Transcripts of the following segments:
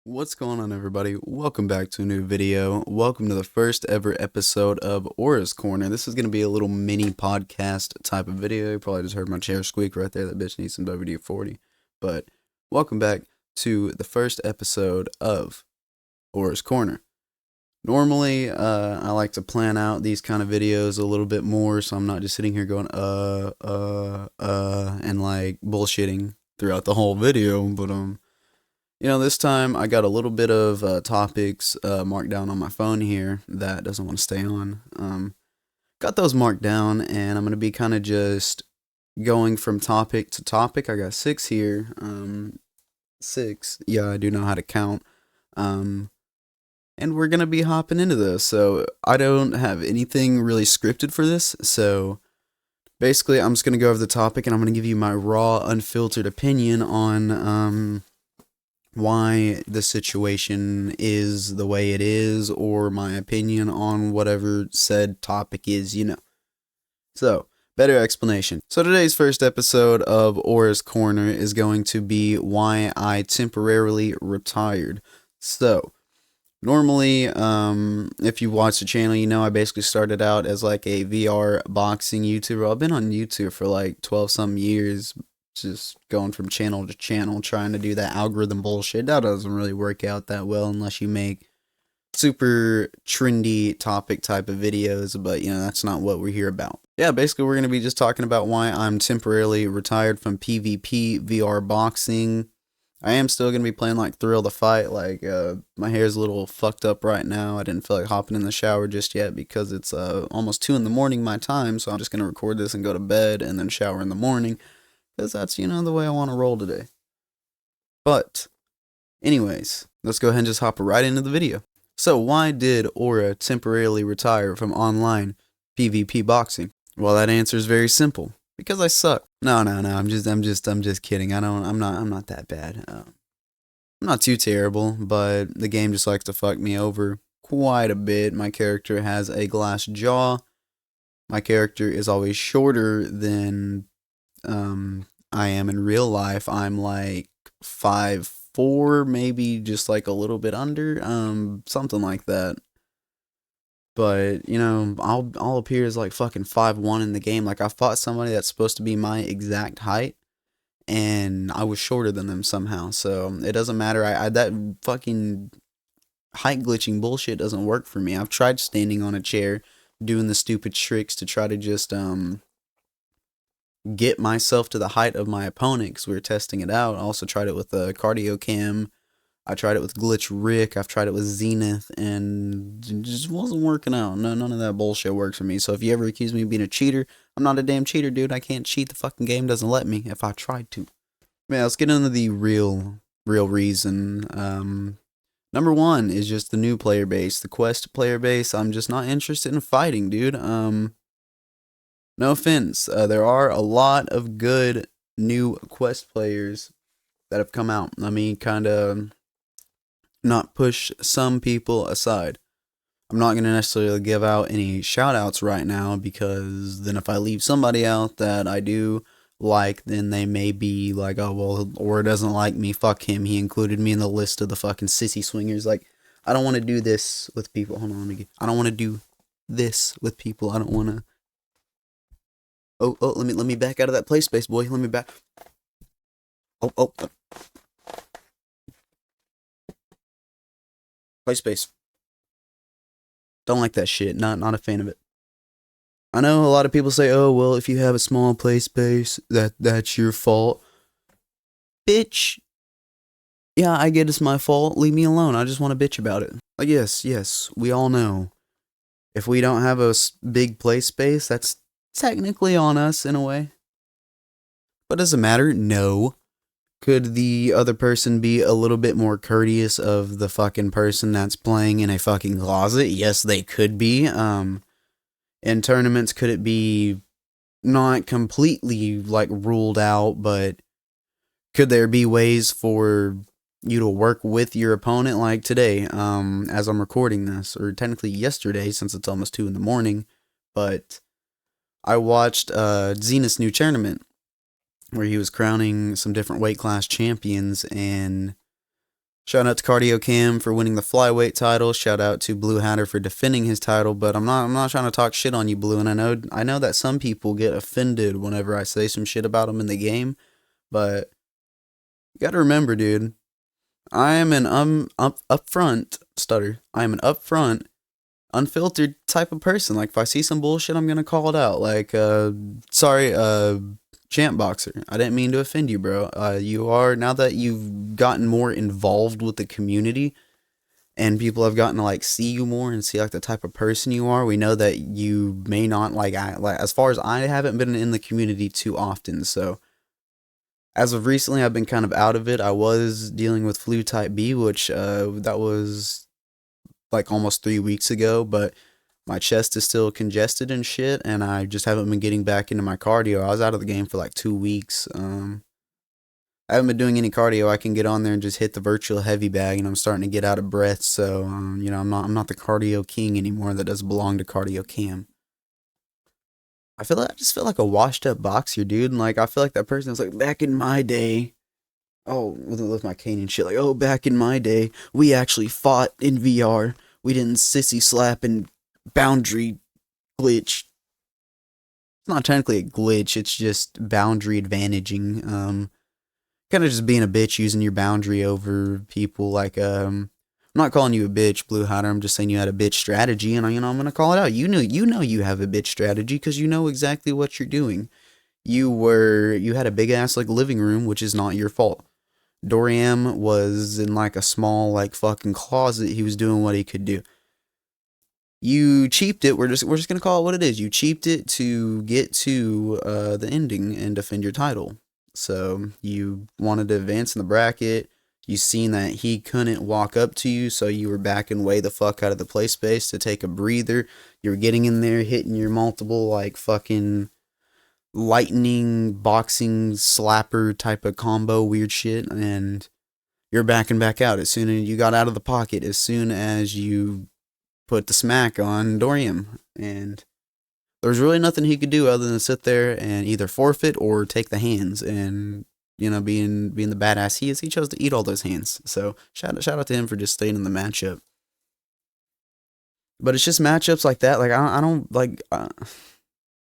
What's going on, everybody? Welcome back to a new video. Welcome to the first ever episode of Aura's Corner. This is going to be a little mini podcast type of video. You probably just heard my chair squeak right there. That bitch needs some WD-40. But welcome back to the first episode of Aura's Corner. Normally, I like to plan out these kind of videos a little bit more, so I'm not just sitting here going, and like bullshitting throughout the whole video, but, this time I got a little bit of topics marked down on my phone here that doesn't want to stay on. Got those marked down, and I'm going to be kind of just going from topic to topic. I got 6 here. 6. Yeah, I do know how to count. And we're going to be hopping into this. So I don't have anything really scripted for this. So basically, I'm just going to go over the topic, and I'm going to give you my raw, unfiltered opinion on why the situation is the way it is, or my opinion on whatever said topic is, So, better explanation. So today's first episode of Aura's Corner is going to be why I temporarily retired. So, normally, if you watch the channel, I basically started out as like a VR boxing YouTuber. I've been on YouTube for like 12-some years, just going from channel to channel, trying to do that algorithm bullshit. That doesn't really work out that well unless you make super trendy topic type of videos, but that's not what we're here about. Yeah, basically we're going to be just talking about why I'm temporarily retired from PvP VR boxing. I am still going to be playing like Thrill the Fight. Like, my hair's a little fucked up right now. I didn't feel like hopping in the shower just yet because it's almost 2 in the morning my time, so I'm just going to record this and go to bed and then shower in the morning. Because that's, the way I want to roll today. But, anyways, let's go ahead and just hop right into the video. So, why did Aura temporarily retire from online PvP boxing? Well, that answer is very simple. Because I suck. No, I'm just kidding. I'm not that bad. I'm not too terrible, but the game just likes to fuck me over quite a bit. My character has a glass jaw. My character is always shorter than I am in real life. I'm like 5'4", maybe just like a little bit under, something like that. But, I'll appear as like fucking 5'1" in the game. Like, I fought somebody that's supposed to be my exact height, and I was shorter than them somehow. So, it doesn't matter. That fucking height glitching bullshit doesn't work for me. I've tried standing on a chair, doing the stupid tricks to try to just, get myself to the height of my opponent because we were testing it out. I also tried it with a cardio cam. I tried it with Glitch Rick. I've tried it with Zenith, and it just wasn't working out. No, none of that bullshit works for me. So if you ever accuse me of being a cheater, I'm not a damn cheater, dude. I can't cheat. The fucking game doesn't let me if I tried to. Man, let's get into the real reason. Number one is just the new player base, the quest player base. I'm just not interested in fighting, dude. No offense, there are a lot of good new quest players that have come out. Let me kind of not push some people aside. I'm not going to necessarily give out any shout-outs right now, because then if I leave somebody out that I do like, then they may be like, oh, well, Aura doesn't like me, fuck him, he included me in the list of the fucking sissy swingers. Like, I don't want to do this with people. Hold on, I don't want to do this with people. I don't want to. Oh, let me back out of that play space, boy. Let me back. Oh. Play space. Don't like that shit. Not a fan of it. I know a lot of people say, oh, well, if you have a small play space, that's your fault. Bitch. Yeah, I get it's my fault. Leave me alone. I just want to bitch about it. Like, yes, we all know. If we don't have a big play space, that's technically on us in a way. But does it matter? No. Could the other person be a little bit more courteous of the fucking person that's playing in a fucking closet? Yes, they could be. In tournaments, could it be not completely like ruled out, but could there be ways for you to work with your opponent? Like today, as I'm recording this, or technically yesterday, since it's almost 2 in the morning, but I watched Zenith's new tournament, where he was crowning some different weight class champions, and Shout out to Cardio Cam for winning the flyweight title. Shout out to Blue Hatter for defending his title. But I'm not trying to talk shit on you, Blue. And I know that some people get offended whenever I say some shit about them in the game. But you gotta remember, dude. I am an upfront stutter. I am an upfront, unfiltered type of person. Like if I see some bullshit, I'm gonna call it out. Like, sorry, champ boxer. I didn't mean to offend you, bro. You are, now that you've gotten more involved with the community and people have gotten to like see you more and see like the type of person you are, we know that you may not like as far as I haven't been in the community too often. So as of recently, I've been kind of out of it. I was dealing with flu type B, which that was like almost 3 weeks ago, but my chest is still congested and shit, and I just haven't been getting back into my cardio. I was out of the game for like 2 weeks. I haven't been doing any cardio. I can get on there and just hit the virtual heavy bag, and I'm starting to get out of breath. So, I'm not the cardio king anymore. That does belong to Cardio Cam. I just feel like a washed up boxer, dude. And like I feel like that person is like back in my day. Oh, with my cane and shit. Like, oh, back in my day, we actually fought in VR. We didn't sissy slap and boundary glitch. It's not technically a glitch. It's just boundary advantaging. Kind of just being a bitch, using your boundary over people. Like, I'm not calling you a bitch, Blue Hatter. I'm just saying you had a bitch strategy, and I'm gonna call it out. You know you have a bitch strategy because you know exactly what you're doing. You had a big ass like living room, which is not your fault. Dorian was in like a small like fucking closet. He was doing what he could do. You cheaped it. We're just gonna call it what it is. You cheaped it to get to the ending and defend your title. So you wanted to advance in the bracket. You seen that he couldn't walk up to you, so you were backing way the fuck out of the play space to take a breather. You were getting in there, hitting your multiple like fucking lightning boxing slapper type of combo weird shit, and you're backing back out as soon as you got out of the pocket, as soon as you put the smack on Dorian. And there was really nothing he could do other than sit there and either forfeit or take the hands. And being the badass he is, he chose to eat all those hands. So shout out to him for just staying in the matchup. But it's just matchups like that. Like I don't like.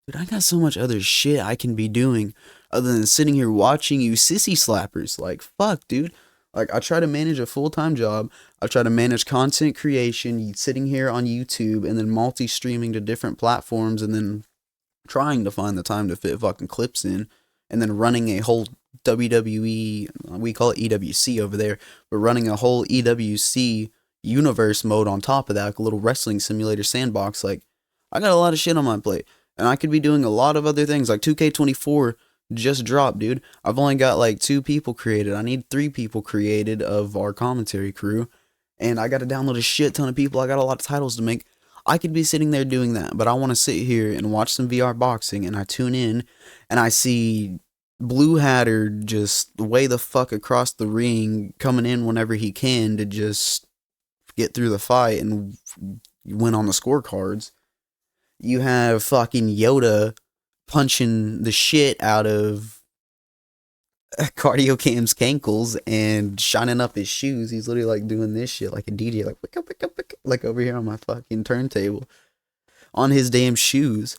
Dude, I got so much other shit I can be doing other than sitting here watching you sissy slappers. Like, fuck, dude. Like, I try to manage a full-time job. I try to manage content creation, sitting here on YouTube, and then multi-streaming to different platforms, and then trying to find the time to fit fucking clips in, and then running a whole WWE, we call it EWC over there, but running a whole EWC universe mode on top of that, like a little wrestling simulator sandbox. Like, I got a lot of shit on my plate. And I could be doing a lot of other things, like 2K24 just dropped, dude. I've only got like 2 people created. I need 3 people created of our commentary crew. And I got to download a shit ton of people. I got a lot of titles to make. I could be sitting there doing that, but I want to sit here and watch some VR boxing, and I tune in and I see Blue Hatter just way the fuck across the ring, coming in whenever he can to just get through the fight and win on the scorecards. You have fucking Yoda punching the shit out of Cardio Cam's cankles and shining up his shoes. He's literally like doing this shit like a DJ, like pick up, like over here on my fucking turntable on his damn shoes.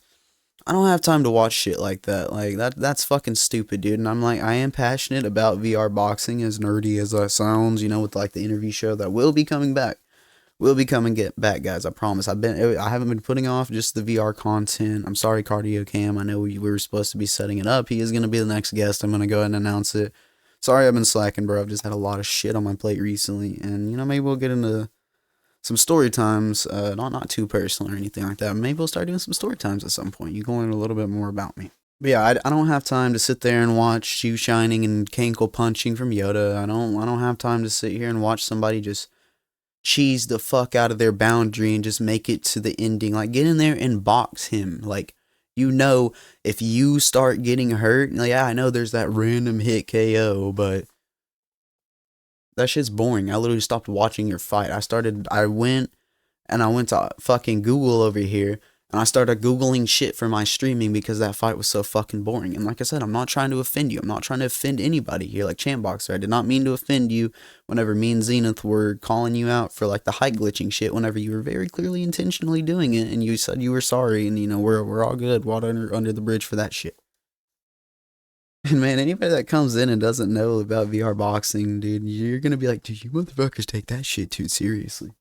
I don't have time to watch shit like that. Like that's fucking stupid, dude. And I'm like, I am passionate about VR boxing, as nerdy as that sounds, with like the interview show that will be coming back. We'll be coming back, guys. I promise. I haven't been putting off just the VR content. I'm sorry, Cardio Cam. I know we were supposed to be setting it up. He is gonna be the next guest. I'm gonna go ahead and announce it. Sorry, I've been slacking, bro. I've just had a lot of shit on my plate recently, and maybe we'll get into some story times. Not too personal or anything like that. Maybe we'll start doing some story times at some point. You can learn a little bit more about me. But yeah, I don't have time to sit there and watch shoe shining and cankle punching from Yoda. I don't have time to sit here and watch somebody just cheese the fuck out of their boundary and just make it to the ending. Like, get in there and box him. Like, if you start getting hurt, yeah, I know there's that random hit KO, but that shit's boring. I literally stopped watching your fight. I went to fucking Google over here, And I started Googling shit for my streaming because that fight was so fucking boring. And like I said, I'm not trying to offend you. I'm not trying to offend anybody here. Like Champboxer, I did not mean to offend you whenever me and Zenith were calling you out for like the height glitching shit whenever you were very clearly intentionally doing it and you said you were sorry and we're all good. Water under the bridge for that shit. And man, anybody that comes in and doesn't know about VR boxing, dude, you're gonna be like, dude, you motherfuckers take that shit too seriously.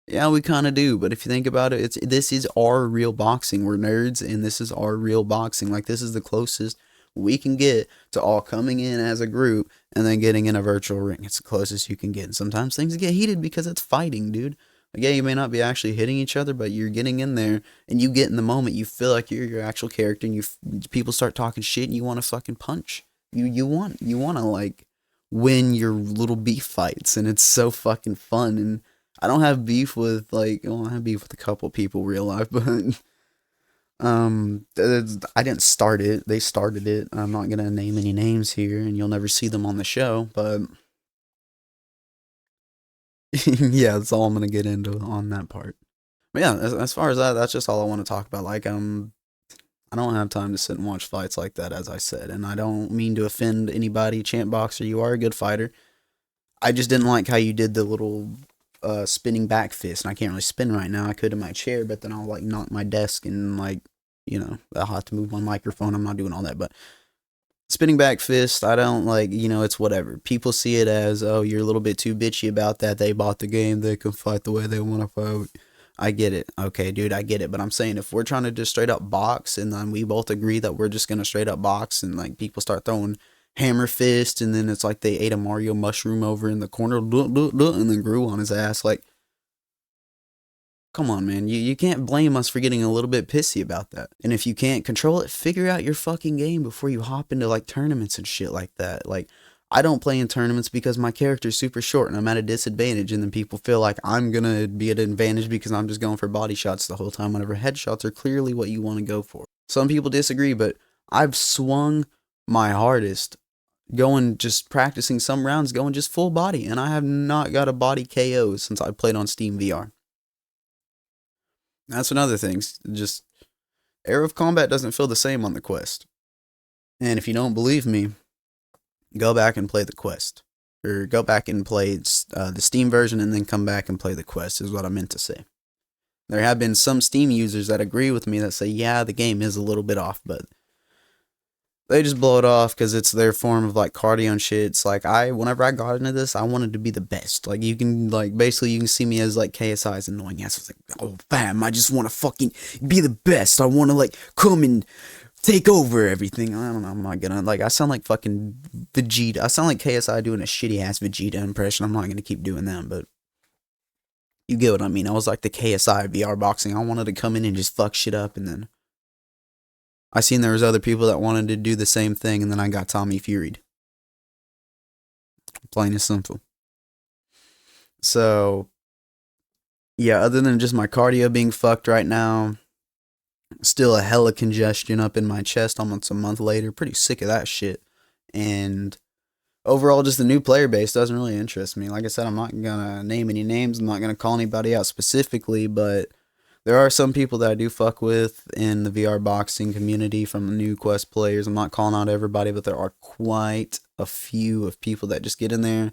Yeah, we kind of do, but if you think about it, this is our real boxing. We're nerds, and this is our real boxing. Like, this is the closest we can get to all coming in as a group and then getting in a virtual ring. It's the closest you can get. And sometimes things get heated because it's fighting, dude. Like, yeah, you may not be actually hitting each other, but you're getting in there, and you get in the moment. You feel like you're your actual character, and people start talking shit, and you want to fucking punch. You want to like win your little beef fights, and it's so fucking fun. And I don't have beef with I have beef with a couple people real life, but I didn't start it. They started it. I'm not gonna name any names here, and you'll never see them on the show. But yeah, that's all I'm gonna get into on that part. But yeah, as far as that, that's just all I want to talk about. Like I don't have time to sit and watch fights like that, as I said, and I don't mean to offend anybody. Champ Boxer, you are a good fighter. I just didn't like how you did the little spinning back fist, and I can't really spin right now. I could in my chair, but then I'll like knock my desk and I'll have to move my microphone. I'm not doing all that, but spinning back fist, I don't it's whatever. People see it as, oh, you're a little bit too bitchy about that. They bought the game, they can fight the way they want to fight. I get it. Okay, dude, I get it. But I'm saying if we're trying to just straight up box and then we both agree that we're just gonna straight up box and like people start throwing hammer fist and then it's like they ate a Mario mushroom over in the corner and then grew on his ass. Like, come on, man. You can't blame us for getting a little bit pissy about that. And if you can't control it, figure out your fucking game before you hop into like tournaments and shit like that. Like, I don't play in tournaments because my character's super short and I'm at a disadvantage, and then people feel like I'm gonna be at an advantage because I'm just going for body shots the whole time whenever headshots are clearly what you want to go for. Some people disagree, but I've swung my hardest going just practicing some rounds going just full body, and I have not got a body KO since I played on Steam VR. That's another thing. Just Era of Combat doesn't feel the same on the Quest. And if you don't believe me, go back and play the Quest. Or go back and play the Steam version and then come back and play the Quest is what I meant to say. There have been some Steam users that agree with me that say, yeah, the game is a little bit off, but they just blow it off because it's their form of like cardio and shit. It's like whenever I got into this, I wanted to be the best. Like you can basically you can see me as like KSI's annoying ass. It's like, oh fam, I just want to fucking be the best. I want to like come and take over everything. I don't know. I'm not gonna I sound like fucking Vegeta. I sound like KSI doing a shitty ass Vegeta impression. I'm not gonna keep doing that, but you get what I mean. I was like the KSI VR boxing. I wanted to come in and just fuck shit up, and then I seen there was other people that wanted to do the same thing, and then I got Tommy Furied. Plain and simple. So, yeah, other than just my cardio being fucked right now, still a hella congestion up in my chest almost a month later. Pretty sick of that shit. And overall, just the new player base doesn't really interest me. Like I said, I'm not gonna name any names. I'm not gonna call anybody out specifically, but there are some people that I do fuck with in the VR boxing community from the new Quest players. I'm not calling out everybody, but there are quite a few of people that just get in there.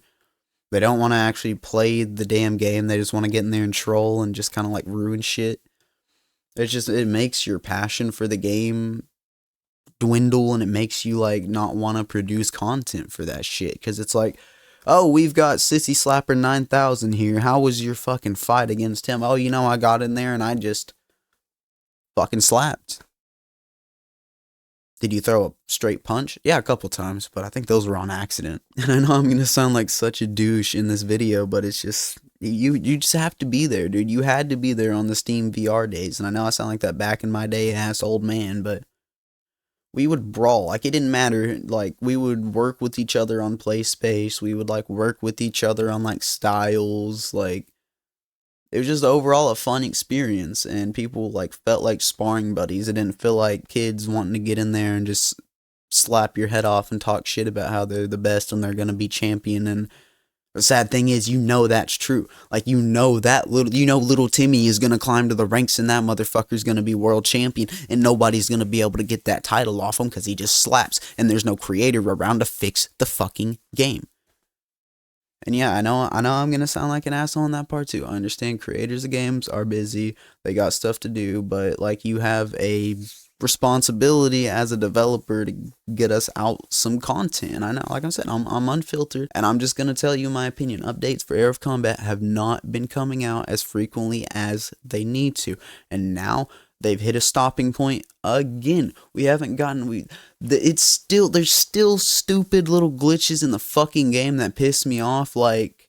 They don't want to actually play the damn game. They just want to get in there and troll and just kind of like ruin shit. It makes your passion for the game dwindle, and it makes you like not want to produce content for that shit. Because it's like, oh, we've got Sissy Slapper 9000 here. How was your fucking fight against him? Oh, I got in there and I just fucking slapped. Did you throw a straight punch? Yeah, a couple times, but I think those were on accident. And I know I'm gonna sound like such a douche in this video, but it's just, you just have to be there, dude. You had to be there on the Steam VR days. And I know I sound like that back in my day ass old man, but we would brawl. Like, it didn't matter. Like, we would work with each other on play space. We would, like, work with each other on, like, styles. Like, it was just overall a fun experience. And people, like, felt like sparring buddies. It didn't feel like kids wanting to get in there and just slap your head off and talk shit about how they're the best and they're going to be champion. And The sad thing is, that's true. Like, little Timmy is gonna climb to the ranks, and that motherfucker's gonna be world champion, and nobody's gonna be able to get that title off him because he just slaps, and there's no creator around to fix the fucking game. And yeah, I know I'm gonna sound like an asshole on that part too. I understand creators of games are busy, they got stuff to do, but like, you have a responsibility as a developer to get us out some content. I know, like I said, I'm unfiltered, and I'm just gonna tell you my opinion. Updates for Era of Combat have not been coming out as frequently as they need to, and now they've hit a stopping point again. We haven't gotten there's still stupid little glitches in the fucking game that piss me off. Like,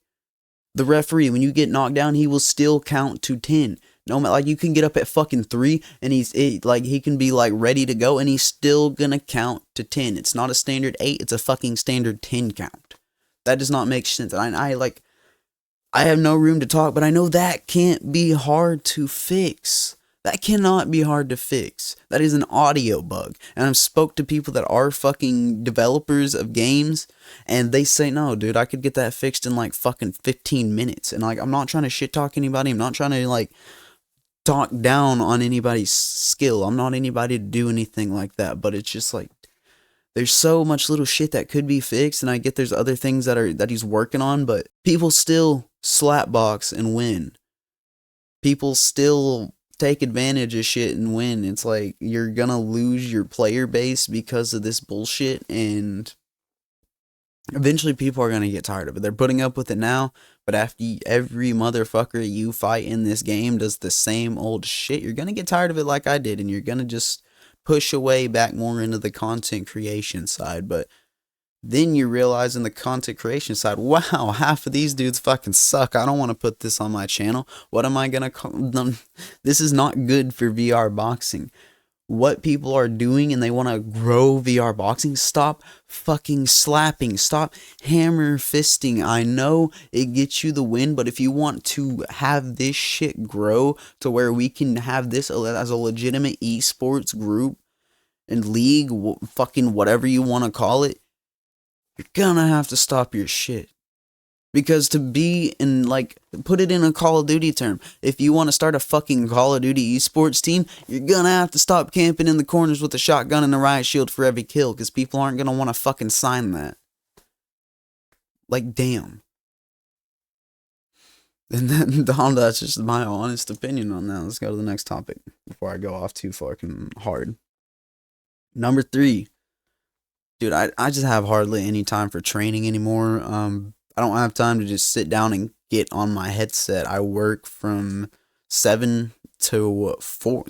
the referee, when you get knocked down, he will still count to 10. No matter, like, you can get up at fucking 3, and he can be like ready to go, and he's still gonna count to 10. It's not a standard 8, it's a fucking standard 10 count. That does not make sense. I have no room to talk, but I know that can't be hard to fix. That cannot be hard to fix. That is an audio bug. And I've spoke to people that are fucking developers of games, and they say, no, dude, I could get that fixed in like fucking 15 minutes. And like, I'm not trying to shit talk anybody. I'm not trying to like talk down on anybody's skill. I'm not anybody to do anything like that. But it's just like, there's so much little shit that could be fixed, and I get there's other things that he's working on, but people still slapbox and win. People still take advantage of shit and win. It's like, you're gonna lose your player base because of this bullshit, and eventually people are gonna get tired of it. They're putting up with it now, but after every motherfucker you fight in this game does the same old shit, you're gonna get tired of it like I did, and you're gonna just push away back more into the content creation side. But then you realize in the content creation side, wow, half of these dudes fucking suck. I don't want to put this on my channel. What am I going to call them? This is not good for VR boxing. What people are doing, and they want to grow VR boxing, stop fucking slapping. Stop hammer fisting. I know it gets you the win, but if you want to have this shit grow to where we can have this as a legitimate esports group and league, fucking whatever you want to call it, you're gonna have to stop your shit. Because to be in, like, put it in a Call of Duty term, if you want to start a fucking Call of Duty esports team, you're gonna have to stop camping in the corners with a shotgun and a riot shield for every kill, because people aren't gonna want to fucking sign that. Like, damn. And then, that's just my honest opinion on that. Let's go to the next topic before I go off too fucking hard. Number 3. Dude, I just have hardly any time for training anymore. I don't have time to just sit down and get on my headset. I work from 7 to 4.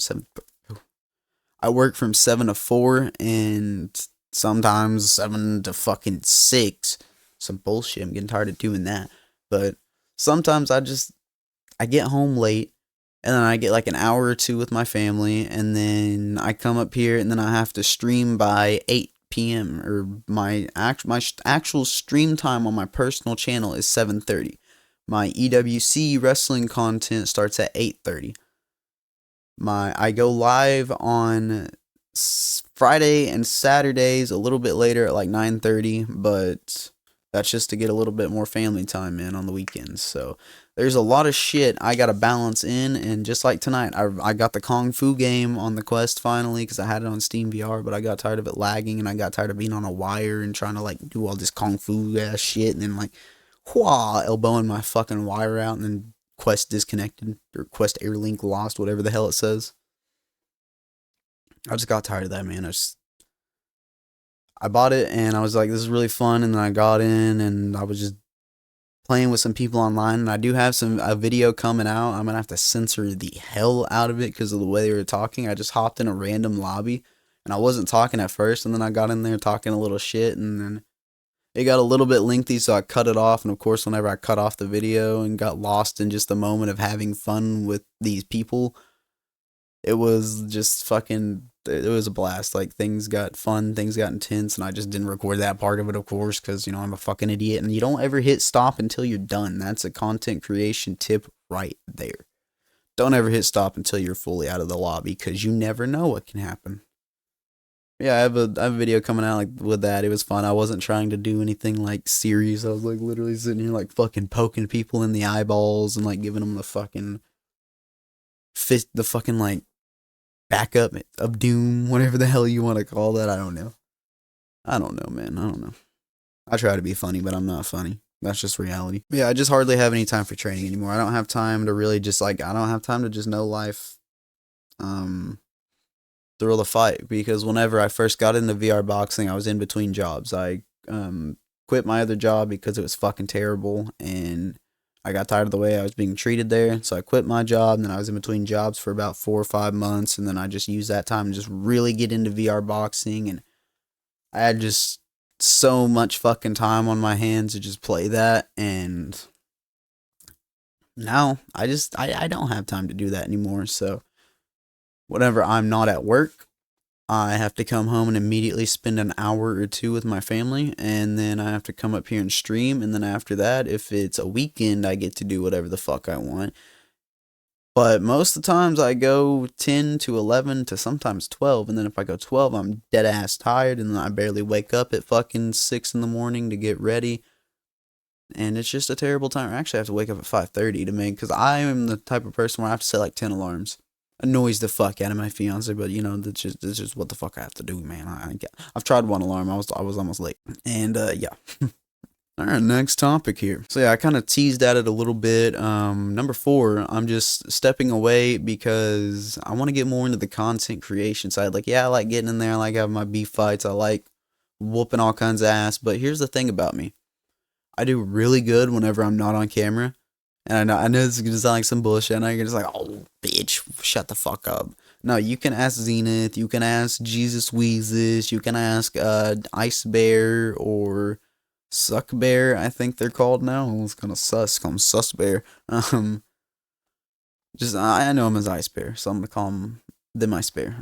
I work from 7 to 4, and sometimes 7 to fucking 6. Some bullshit. I'm getting tired of doing that. But sometimes I get home late, and then I get like an hour or 2 with my family, and then I come up here, and then I have to stream by 8 p.m. or my actual stream time on my personal channel is 7:30. My EWC wrestling content starts at 8:30. I go live on Friday and Saturdays a little bit later at like 9:30, but that's just to get a little bit more family time in on the weekends. So there's a lot of shit I gotta balance in, and just like tonight, I got the Kung Fu game on the Quest finally, because I had it on Steam VR, but I got tired of it lagging, and I got tired of being on a wire and trying to like do all this Kung Fu ass shit, and then like, elbowing my fucking wire out, and then Quest disconnected, or Quest Airlink lost, whatever the hell it says. I just got tired of that, man. I bought it, and I was like, this is really fun, and then I got in, and I was just playing with some people online, and I do have a video coming out. I'm gonna have to censor the hell out of it because of the way they were talking. I just hopped in a random lobby, and I wasn't talking at first, and then I got in there talking a little shit, and then it got a little bit lengthy, so I cut it off. And of course, whenever I cut off the video and got lost in just the moment of having fun with these people, it was just fucking, it was a blast. Like, things got fun, things got intense, and I just didn't record that part of it, of course, because, you know, I'm a fucking idiot, and you don't ever hit stop until you're done. That's a content creation tip right there. Don't ever hit stop until you're fully out of the lobby, because you never know what can happen. Yeah, I have a video coming out like with that. It was fun. I wasn't trying to do anything like serious. I was like literally sitting here like fucking poking people in the eyeballs and like giving them the fucking fist, the fucking like backup of doom, whatever the hell you want to call that. I don't know. I don't know, man. I don't know. I try to be funny, but I'm not funny. That's just reality. Yeah, I just hardly have any time for training anymore. I don't have time to really just like I don't have time to just know life. Um, thrill the fight because whenever I first got into VR boxing, I was in between jobs. I quit my other job because it was fucking terrible and I got tired of the way I was being treated there. So I quit my job and then I was in between jobs for about 4 or 5 months and then I just used that time to just really get into VR boxing and I had just so much fucking time on my hands to just play that and now I don't have time to do that anymore. So whenever I'm not at work, I have to come home and immediately spend an hour or two with my family, and then I have to come up here and stream, and then after that, if it's a weekend, I get to do whatever the fuck I want. But most of the times I go 10 to 11 to sometimes 12, and then if I go 12, I'm dead ass tired, and then I barely wake up at fucking 6 in the morning to get ready. And it's just a terrible time. Actually, I have to wake up at 5:30 to make, because I am the type of person where I have to set like 10 alarms. Annoys the fuck out of my fiance, but you know that's just what the fuck I have to do, man. I've tried one alarm. I was almost late, and yeah. All right, next topic here. So yeah, I kind of teased at it a little bit. Number 4, I'm just stepping away because I want to get more into the content creation side. Like, yeah, I like getting in there. I like having my beef fights. I like whooping all kinds of ass. But here's the thing about me. I do really good whenever I'm not on camera. And I know this is gonna sound like some bullshit. I know you're just like, oh, bitch, shut the fuck up. No, you can ask Zenith, you can ask Jesus Weezus, you can ask Ice Bear or Suck Bear, I think they're called now. It's kind of sus, call him Sus Bear. Just I know him as Ice Bear, so I'm gonna call him them Ice Bear.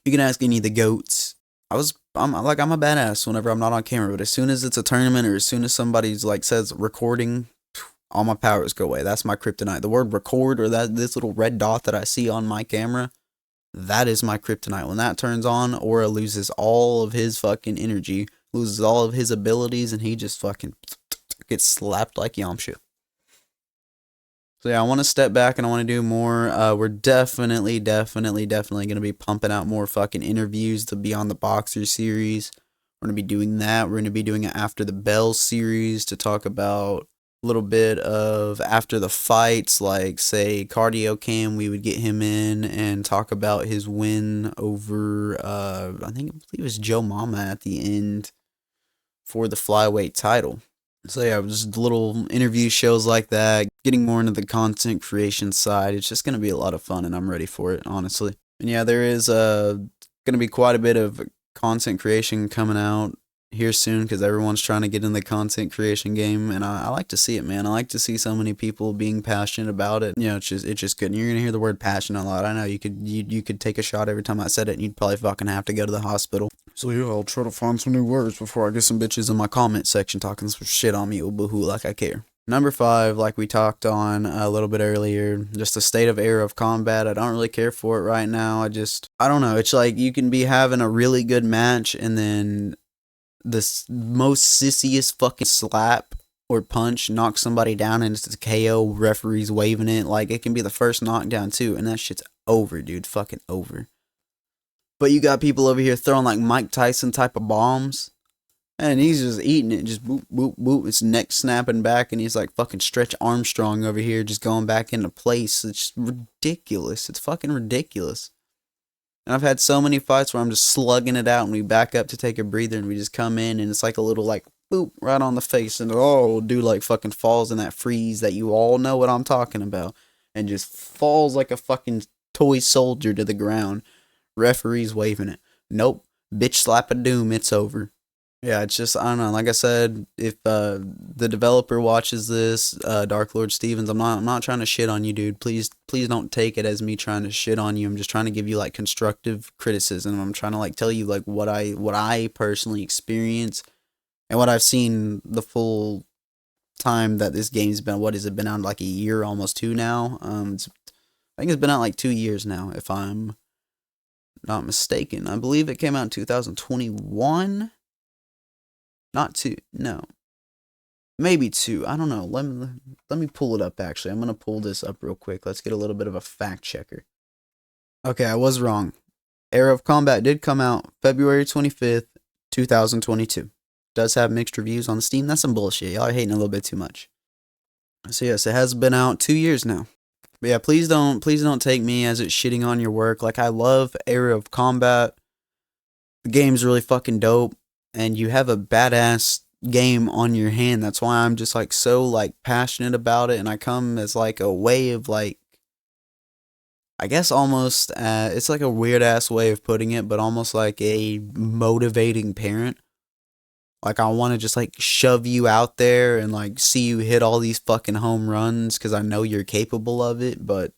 You can ask any of the goats. I'm I'm a badass whenever I'm not on camera, but as soon as it's a tournament or as soon as somebody's like says recording, all my powers go away. That's my kryptonite. The word record or this little red dot that I see on my camera, that is my kryptonite. When that turns on, Aura loses all of his fucking energy, loses all of his abilities, and he just fucking gets slapped like Yamcha. So yeah, I want to step back and I want to do more. We're definitely going to be pumping out more fucking interviews to be on the Boxer series. We're going to be doing that. We're going to be doing an After the Bell series to talk about a little bit of after the fights, like say Cardio Cam, we would get him in and talk about his win over, I believe it was Joe Mama at the end for the flyweight title. So yeah, just little interview shows like that, getting more into the content creation side. It's just gonna be a lot of fun, and I'm ready for it, honestly. And yeah, there is gonna be quite a bit of content creation coming out here soon because everyone's trying to get in the content creation game, and I like to see it, man. I like to see so many people being passionate about it. You know, it's just good. And you're gonna hear the word passion a lot. I know you could take a shot every time I said it, and you'd probably fucking have to go to the hospital. So yeah, I'll try to find some new words before I get some bitches in my comment section talking some shit on me, boohoo, like I care. Number 5, like we talked on a little bit earlier, just the state of era of combat. I don't really care for it right now. I don't know. It's like you can be having a really good match and then the most sissiest fucking slap or punch knocks somebody down and it's a KO, referee's waving it. Like, it can be the first knockdown too, and that shit's over, dude. Fucking over. But you got people over here throwing like Mike Tyson type of bombs. And he's just eating it, just boop, boop, boop. His neck snapping back, and he's like fucking Stretch Armstrong over here, just going back into place. It's ridiculous. It's fucking ridiculous. And I've had so many fights where I'm just slugging it out, and we back up to take a breather, and we just come in, and it's like a little like boop right on the face, and oh, dude like fucking falls in that freeze that you all know what I'm talking about, and just falls like a fucking toy soldier to the ground. Referee's waving it. Nope. Bitch slap of doom. It's over. Yeah, it's just, I don't know. Like I said, if the developer watches this, Dark Lord Stevens, I'm not trying to shit on you, dude. Please don't take it as me trying to shit on you. I'm just trying to give you like constructive criticism. I'm trying to like tell you like what I personally experience and what I've seen the full time that this game's been. What has it been out like a year, almost 2 now? I think it's been out like 2 years now, if I'm not mistaken. I believe it came out in 2021. Not 2. No. Maybe 2. I don't know. Let me pull it up actually. I'm going to pull this up real quick. Let's get a little bit of a fact checker. Okay, I was wrong. Era of Combat did come out February 25th, 2022. Does have mixed reviews on Steam. That's some bullshit. Y'all are hating a little bit too much. So yes, it has been out 2 years now. But yeah, please don't take me as it's shitting on your work. Like, I love Era of Combat. The game's really fucking dope, and you have a badass game on your hand. That's why I'm just like so like passionate about it, and I come as like a way of like, I guess almost it's like a weird ass way of putting it, but almost like a motivating parent. Like, I want to just like shove you out there and like see you hit all these fucking home runs because I know you're capable of it. And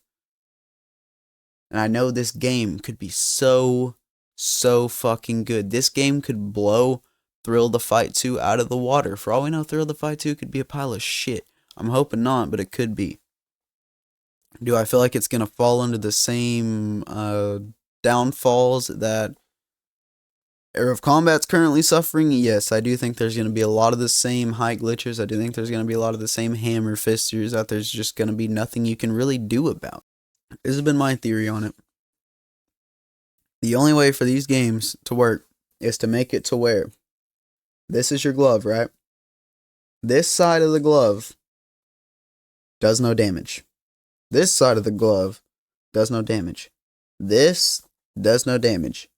I know this game could be so fucking good. This game could blow Thrill the Fight 2 out of the water. For all we know, Thrill the Fight 2 could be a pile of shit. I'm hoping not, but it could be. Do I feel like it's going to fall under the same downfalls that Era of Combat's currently suffering? Yes, I do think there's going to be a lot of the same high glitchers. I do think there's going to be a lot of the same hammer fisters that there's just going to be nothing you can really do about. This has been my theory on it. The only way for these games to work is to make it to where this is your glove, right? This side of the glove does no damage. This side of the glove does no damage. This does no damage.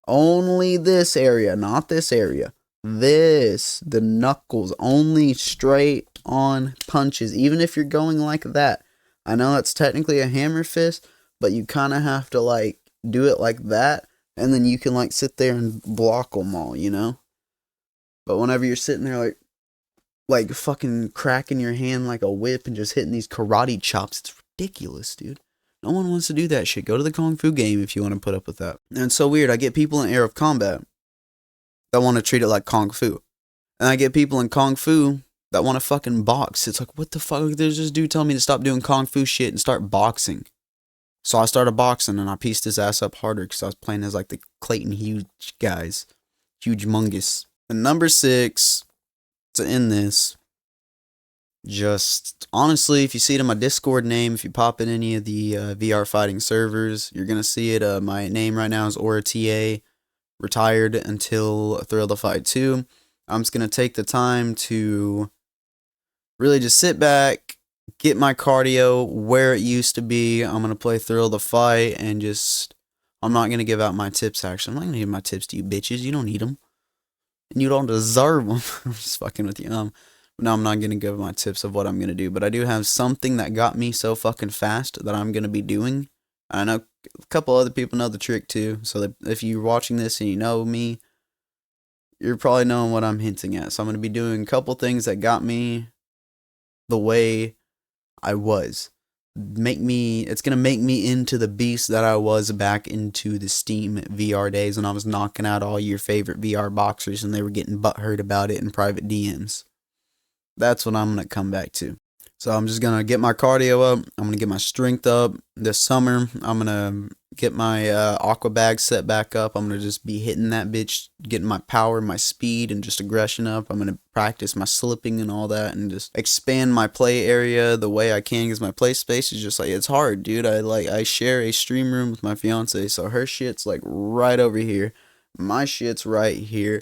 Only this area, not this area. This, the knuckles, only straight on punches, even if you're going like that. I know that's technically a hammer fist, but you kind of have to like do it like that, and then you can like sit there and block them all, you know? But whenever you're sitting there like fucking cracking your hand like a whip and just hitting these karate chops, it's ridiculous, dude. No one wants to do that shit. Go to the Kung Fu game if you want to put up with that. And it's so weird. I get people in Era of Combat that want to treat it like Kung Fu. And I get people in Kung Fu that want to fucking box. It's like, what the fuck? There's this dude telling me to stop doing Kung Fu shit and start boxing. So I started boxing and I pieced his ass up harder because I was playing as like the Clayton Huge guys. Huge mungus. And number 6, to end this, just honestly, if you see it in my Discord name, if you pop in any of the VR fighting servers, you're gonna see it. My name right now is Aura TA, retired until Thrill the Fight 2. I'm just gonna take the time to really just sit back, get my cardio where it used to be. I'm gonna play Thrill the Fight and just, I'm not gonna give out my tips. Actually, I'm not gonna give my tips to you bitches. You don't need them, and you don't deserve them. I'm just fucking with you. No, I'm not going to give my tips of what I'm going to do, but I do have something that got me so fucking fast that I'm going to be doing. I know a couple other people know the trick too, so that if you're watching this and you know me, you're probably knowing what I'm hinting at. So I'm going to be doing a couple things that got me the way I was. It's going to make me into the beast that I was back into the Steam VR days when I was knocking out all your favorite VR boxers and they were getting butthurt about it in private DMs. That's what I'm going to come back to. So I'm just going to get my cardio up. I'm going to get my strength up. This summer, I'm going to get my aqua bag set back up. I'm going to just be hitting that bitch, getting my power, my speed, and just aggression up. I'm going to practice my slipping and all that and just expand my play area the way I can because my play space is just like, it's hard, dude. I share a stream room with my fiance, so her shit's like right over here. My shit's right here.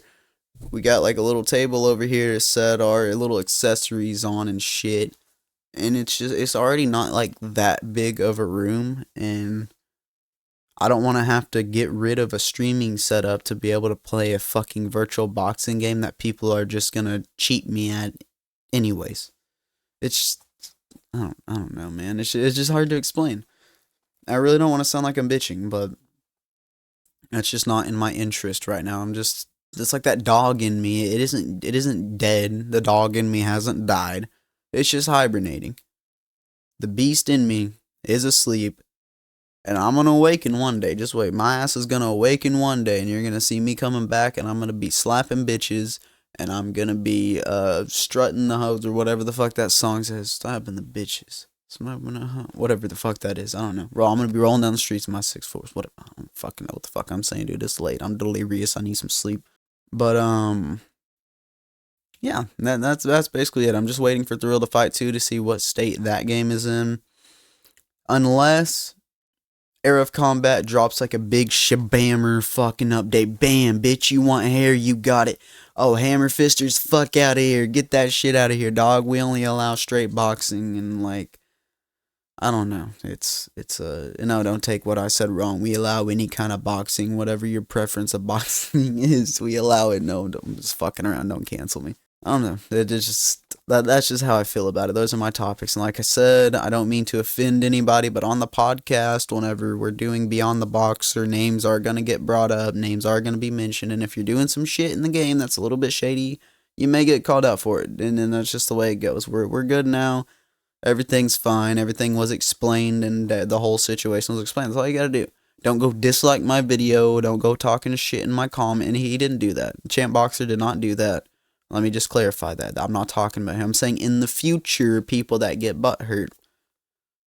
We got like a little table over here to set our little accessories on and shit. And it's already not like that big of a room. And I don't want to have to get rid of a streaming setup to be able to play a fucking virtual boxing game that people are just going to cheat me at anyways. It's just, I don't know, man. It's just hard to explain. I really don't want to sound like I'm bitching, but that's just not in my interest right now. It's like that dog in me. It isn't dead. The dog in me hasn't died. It's just hibernating. The beast in me is asleep, and I'm gonna awaken one day. Just wait. My ass is gonna awaken one day, and you're gonna see me coming back, and I'm gonna be slapping bitches, and I'm gonna be strutting the hoes or whatever the fuck that song says. Slapping the bitches. Whatever the fuck that is. I don't know. Bro, I'm gonna be rolling down the streets in my 6'4s. Whatever. I don't fucking know what the fuck I'm saying, dude. It's late. I'm delirious. I need some sleep. But yeah, that's basically it. I'm just waiting for Thrill to Fight 2 to see what state that game is in. Unless Era of Combat drops like a big shabammer fucking update. Bam, bitch, you want hair, you got it. Oh, Hammer Fisters, fuck out of here. Get that shit out of here, dog. We only allow straight boxing and like, I don't know. No, don't take what I said wrong. We allow any kind of boxing, whatever your preference of boxing is. We allow it. No, don't just fucking around. Don't cancel me. I don't know. That's just how I feel about it. Those are my topics. And like I said, I don't mean to offend anybody, but on the podcast, whenever we're doing Beyond the Boxer, names are going to get brought up, names are going to be mentioned, and if you're doing some shit in the game that's a little bit shady, you may get called out for it. And then that's just the way it goes. We're good now. Everything's fine. Everything was explained, and the whole situation was explained. That's all you gotta do. Don't go dislike my video. Don't go talking shit in my comment. And he didn't do that. Champ Boxer did not do that. Let me just clarify that. I'm not talking about him. I'm saying in the future, people that get butthurt.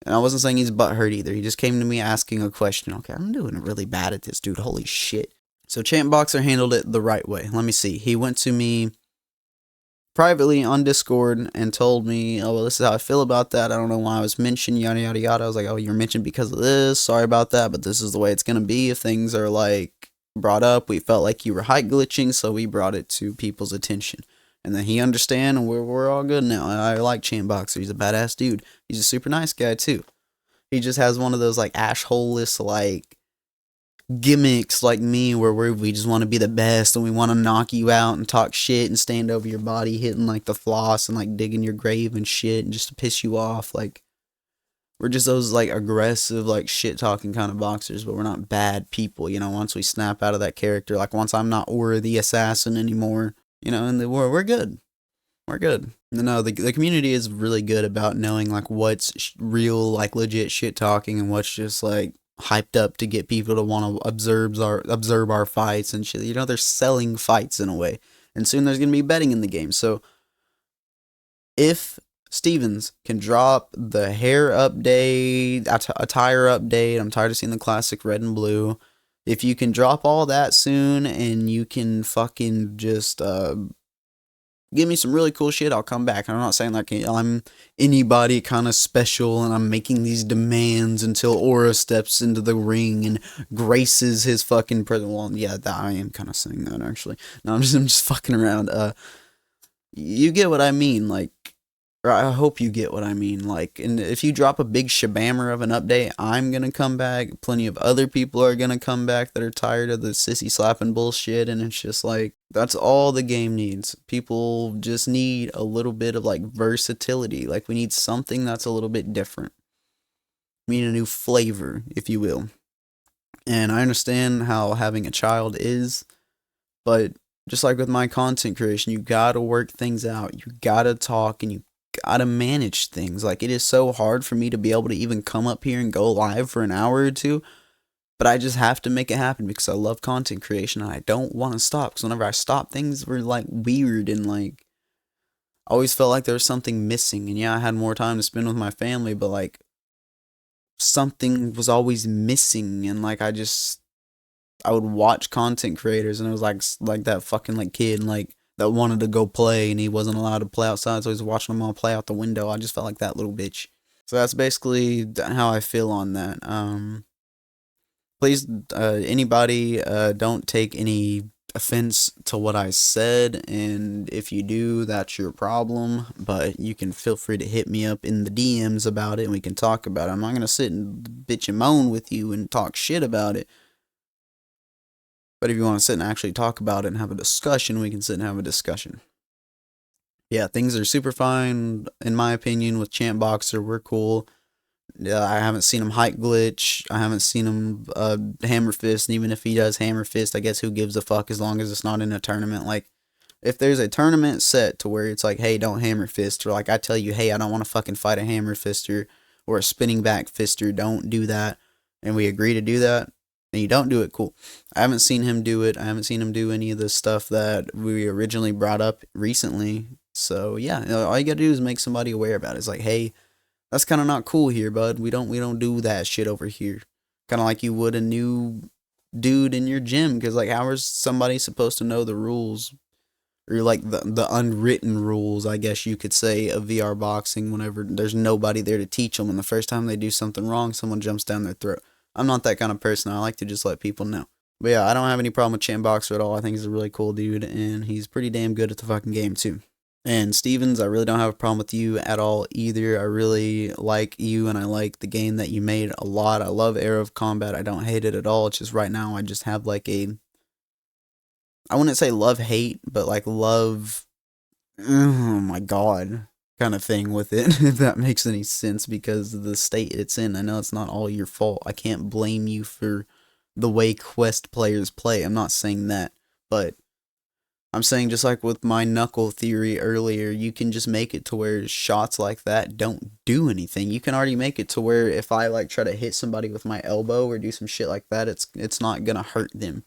And I wasn't saying he's butthurt either. He just came to me asking a question. Okay, I'm doing really bad at this, dude. Holy shit. So Champ Boxer handled it the right way. Let me see. He went to me privately on Discord and told me, oh, well, this is how I feel about that. I don't know why I was mentioned, yada, yada, yada. I was like, oh, you're mentioned because of this. Sorry about that, but this is the way it's going to be if things are, like, brought up. We felt like you were height glitching, so we brought it to people's attention. And then he understand, and we're all good now. I like Champ Boxer. He's a badass dude. He's a super nice guy, too. He just has one of those, like, ash-hole-less, like, gimmicks like me where we just want to be the best and we want to knock you out and talk shit and stand over your body hitting like the floss and like digging your grave and shit and just to piss you off. Like, we're just those like aggressive like shit talking kind of boxers, but we're not bad people, you know. Once we snap out of that character, like once I'm not Aura the assassin anymore, you know, and we're good. We're good. No, the community is really good about knowing like what's real like legit shit talking and what's just like hyped up to get people to want to observe our fights and shit. You know, they're selling fights in a way. And soon there's going to be betting in the game. So if Stevens can drop the hair update, attire update, I'm tired of seeing the classic red and blue. If you can drop all that soon and you can fucking just give me some really cool shit, I'll come back. I'm not saying like I'm anybody kind of special and I'm making these demands until Aura steps into the ring and graces his fucking presence. Well, yeah, I am kind of saying that actually. No, I'm just fucking around. You get what I mean, like, or I hope you get what I mean. Like, and if you drop a big shabammer of an update, I'm gonna come back. Plenty of other people are gonna come back that are tired of the sissy slapping bullshit, and it's just like, that's all the game needs. People just need a little bit of, like, versatility. Like, we need something that's a little bit different. We need a new flavor, if you will. And I understand how having a child is, but just like with my content creation, you gotta work things out. You gotta talk, and you gotta manage things. Like, it is so hard for me to be able to even come up here and go live for an hour or two, but I just have to make it happen because I love content creation and I don't want to stop, because whenever I stop, things were like weird and like I always felt like there was something missing. And yeah, I had more time to spend with my family, but like something was always missing. And like I would watch content creators and it was like that fucking like kid like that wanted to go play and he wasn't allowed to play outside, so he was watching them all play out the window. I just felt like that little bitch. So that's basically how I feel on that. Please, anybody, don't take any offense to what I said, and if you do, that's your problem, but you can feel free to hit me up in the DMs about it and we can talk about it. I'm not going to sit and bitch and moan with you and talk shit about it. But if you want to sit and actually talk about it and have a discussion, we can sit and have a discussion. Yeah, things are super fine, in my opinion, with Champ Boxer. We're cool. I haven't seen him height glitch. I haven't seen him hammer fist. And even if he does hammer fist, I guess who gives a fuck as long as it's not in a tournament. Like, if there's a tournament set to where it's like, hey, don't hammer fist, or like I tell you, hey, I don't want to fucking fight a hammer fister or a spinning back fister, don't do that, and we agree to do that, and you don't do it, cool. I haven't seen him do it. I haven't seen him do any of the stuff that we originally brought up recently. So yeah, all you gotta do is make somebody aware about it. It's like, hey, That's kind of not cool here, bud. We don't do that shit over here. Kind of like you would a new dude in your gym, because like how is somebody supposed to know the rules, or like the unwritten rules, I guess you could say, of VR boxing whenever there's nobody there to teach them, and the first time they do something wrong, someone jumps down their throat. I'm not that kind of person. I like to just let people know. But yeah, I don't have any problem with Champ Boxer at all. I think he's a really cool dude, and he's pretty damn good at the fucking game too. And Stevens, I really don't have a problem with you at all either. I really like you, and I like the game that you made a lot. I love Era of Combat. I don't hate it at all. It's just right now I just have like a, I wouldn't say love hate, but like love, oh my god, kind of thing with it, if that makes any sense, because of the state it's in. I know it's not all your fault. I can't blame you for the way Quest players play. I'm not saying that, but I'm saying, just like with my knuckle theory earlier, you can just make it to where shots like that don't do anything. You can already make it to where if I like try to hit somebody with my elbow or do some shit like that, it's not gonna hurt them.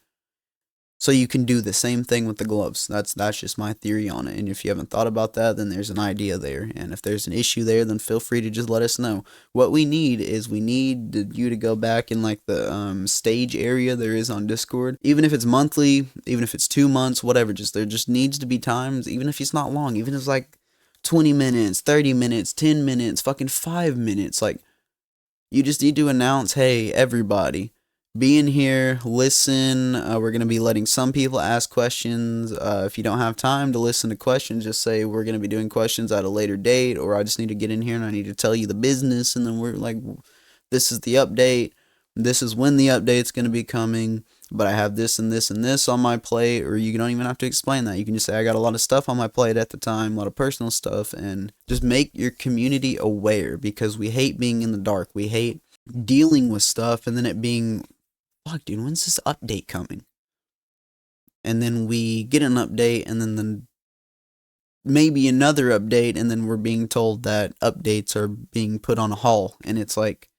So you can do the same thing with the gloves. That's just my theory on it. And if you haven't thought about that, then there's an idea there. And if there's an issue there, then feel free to just let us know. What we need is you to go back in like the stage area there is on Discord. Even if it's monthly, even if it's 2 months, whatever. Just there just needs to be times, even if it's not long, even if it's like 20 minutes, 30 minutes, 10 minutes, fucking 5 minutes. Like, you just need to announce, hey, everybody, be in here, listen. We're going to be letting some people ask questions. If you don't have time to listen to questions, just say we're going to be doing questions at a later date, or I just need to get in here and I need to tell you the business. And then we're like, this is the update. This is when the update's going to be coming, but I have this and this and this on my plate. Or you don't even have to explain that. You can just say, I got a lot of stuff on my plate at the time, a lot of personal stuff, and just make your community aware, because we hate being in the dark. We hate dealing with stuff and then it being, fuck, dude, when's this update coming? And then we get an update, and then maybe another update, and then we're being told that updates are being put on a haul. And it's like,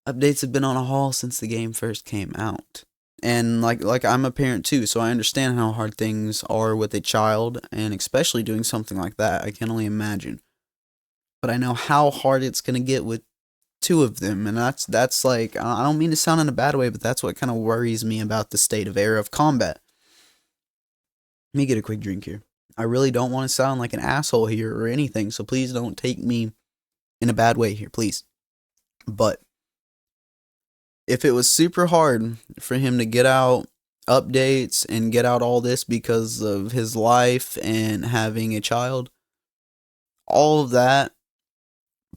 updates have been on a haul since the game first came out. And like I'm a parent too, so I understand how hard things are with a child, and especially doing something like that. I can only imagine. But I know how hard it's gonna get with two of them, and that's like, I don't mean to sound in a bad way, but that's what kind of worries me about the state of Era of Combat. Let me get a quick drink here. I really don't want to sound like an asshole here or anything, so please don't take me in a bad way here, please. But if it was super hard for him to get out updates and get out all this because of his life and having a child, all of that,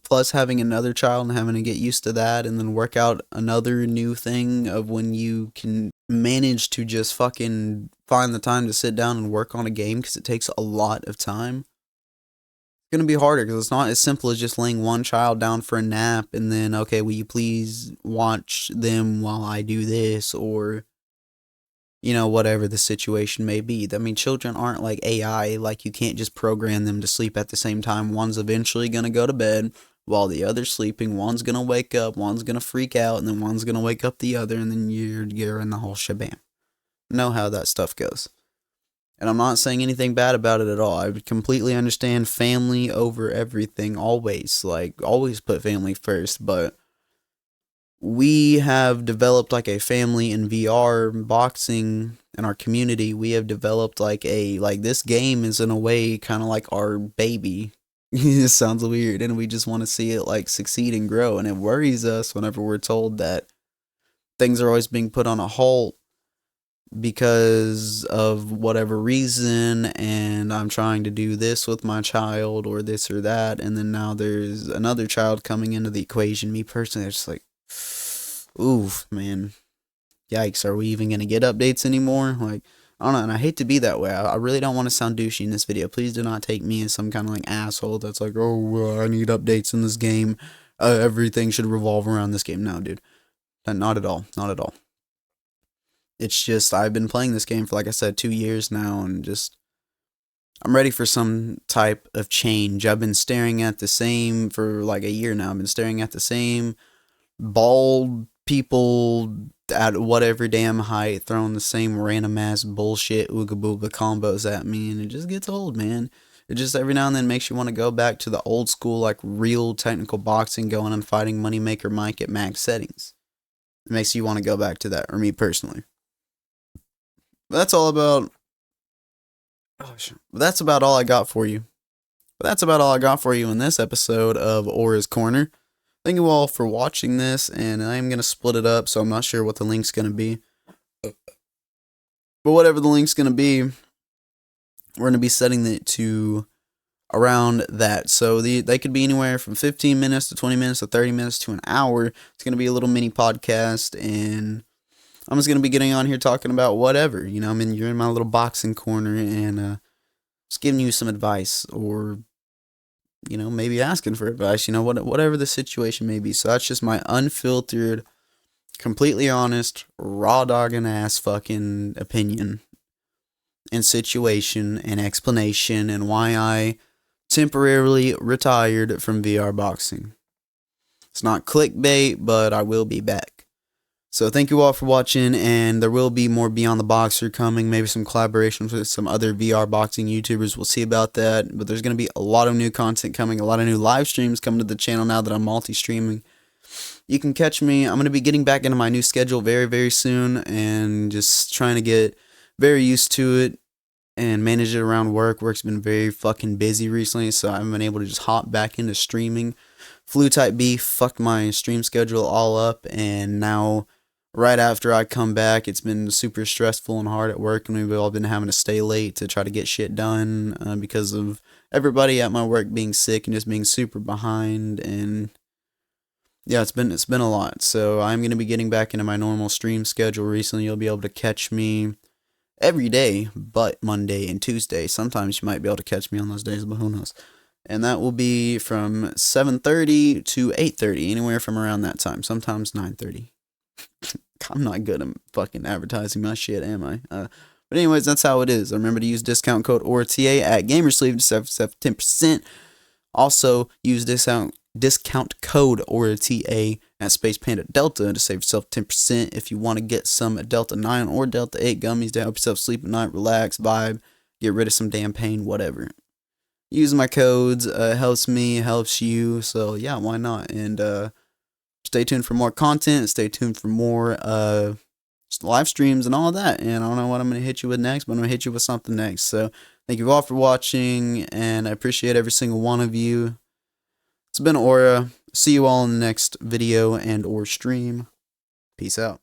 plus having another child and having to get used to that, and then work out another new thing of when you can manage to just fucking find the time to sit down and work on a game, because it takes a lot of time. It's gonna be harder, because it's not as simple as just laying one child down for a nap and then, okay, will you please watch them while I do this, or whatever the situation may be. I mean, children aren't like AI. Like, you can't just program them to sleep at the same time. One's eventually gonna go to bed while the other's sleeping. One's gonna wake up, one's gonna freak out, and then one's gonna wake up the other, and then you're in the whole shebang. Know how that stuff goes. And I'm not saying anything bad about it at all. I would completely understand family over everything, always. Like, always put family first, but we have developed like a family in VR boxing in our community. We have developed like this game is in a way kind of like our baby. It sounds weird, and we just want to see it like succeed and grow, and it worries us whenever we're told that things are always being put on a halt because of whatever reason, and I'm trying to do this with my child or this or that, and then now there's another child coming into the equation. Me personally, it's like, oof, man, yikes, are we even gonna get updates anymore? Like, I don't know, and I hate to be that way. I really don't want to sound douchey in this video. Please do not take me as some kind of like asshole that's like, oh, I need updates in this game. Everything should revolve around this game. No, dude, not at all, not at all. It's just, I've been playing this game for, like I said, 2 years now, and just, I'm ready for some type of change. I've been staring at the same, for like a year now, I've been staring at the same bald people at whatever damn height throwing the same random ass bullshit ooga booga combos at me, and it just gets old, man. It just every now and then makes you want to go back to the old school, like real technical boxing, going and fighting Moneymaker Mike at max settings. It makes you want to go back to that, or me personally. But that's all about. That's about all I got for you. But that's about all I got for you in this episode of Aura's Corner. Thank you all for watching this, and I am going to split it up, so I'm not sure what the link's going to be. But whatever the link's going to be, we're going to be setting it to around that. So they could be anywhere from 15 minutes to 20 minutes to 30 minutes to an hour. It's going to be a little mini podcast, and I'm just going to be getting on here talking about whatever. You know, I mean, you're in my little boxing corner, and just giving you some advice, or you know, maybe asking for advice, you know, whatever the situation may be. So that's just my unfiltered, completely honest, raw dogging ass fucking opinion and situation and explanation and why I temporarily retired from VR boxing. It's not clickbait, but I will be back. So thank you all for watching, and there will be more Beyond the Boxer coming, maybe some collaborations with some other VR boxing YouTubers. We'll see about that, but there's going to be a lot of new content coming, a lot of new live streams coming to the channel now that I'm multi-streaming. You can catch me. I'm going to be getting back into my new schedule very, very soon, and just trying to get very used to it and manage it around work. Work's been very fucking busy recently, so I haven't been able to just hop back into streaming. Flu type B fucked my stream schedule all up, and now right after I come back, it's been super stressful and hard at work, and we've all been having to stay late to try to get shit done because of everybody at my work being sick and just being super behind. And yeah, it's been a lot. So I'm gonna be getting back into my normal stream schedule recently. You'll be able to catch me every day, but Monday and Tuesday. Sometimes you might be able to catch me on those days, but who knows? And that will be from 7:30 to 8:30, anywhere from around that time. Sometimes 9:30. I'm not good at fucking advertising my shit, am I? But anyways, that's how it is. Remember to use discount code ORTA at GamerSleeve to save 10%. Also, use discount code ORTA at Space Panda Delta to save yourself 10% if you want to get some Delta 9 or Delta 8 gummies to help yourself sleep at night, relax, vibe, get rid of some damn pain, whatever. Using my codes helps me, helps you, so yeah, why not? And stay tuned for more content. Stay tuned for more live streams and all that. And I don't know what I'm going to hit you with next, but I'm going to hit you with something next. So thank you all for watching, and I appreciate every single one of you. It's been Aura. See you all in the next video and or stream. Peace out.